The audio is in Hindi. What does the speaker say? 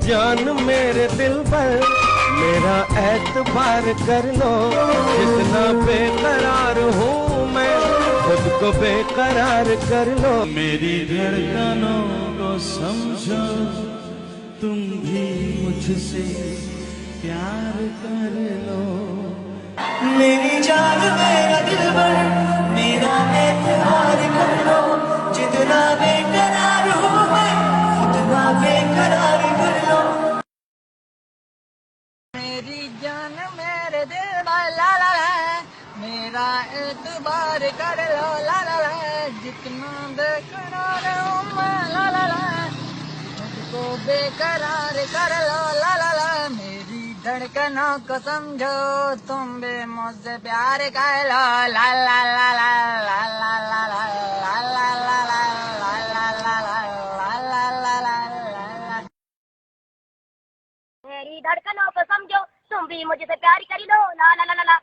जान मेरे दिल पर मेरा एतबार कर लो, जितना बेकरार हूँ मैं खुद को बेकरार कर लो। मेरी धड़कनों को समझो, तुम भी मुझसे प्यार कर लो। मेरी जान मेरा दिलबर मेरा एतबार कर लो, जितना बेकरार हूँ मैं उतना बेकरार कर लो। मेरी जान मेरे दिलबर ला ला ला, मेरा एतबार कर लो ला ला ला, जितना बेकरार हूँ मैं ला ला ला, मुझको बेकरार कर लो ला ला ला। मेरी धड़कनों को समझो, तुम भी मुझसे प्यार कर लो ला ला ला ला ला ला ला ला ला ला ला ला ला ला ला ला ला। मेरी धड़कनों को समझो, तुम भी मुझसे प्यार कर लो ला ला ला ला ला।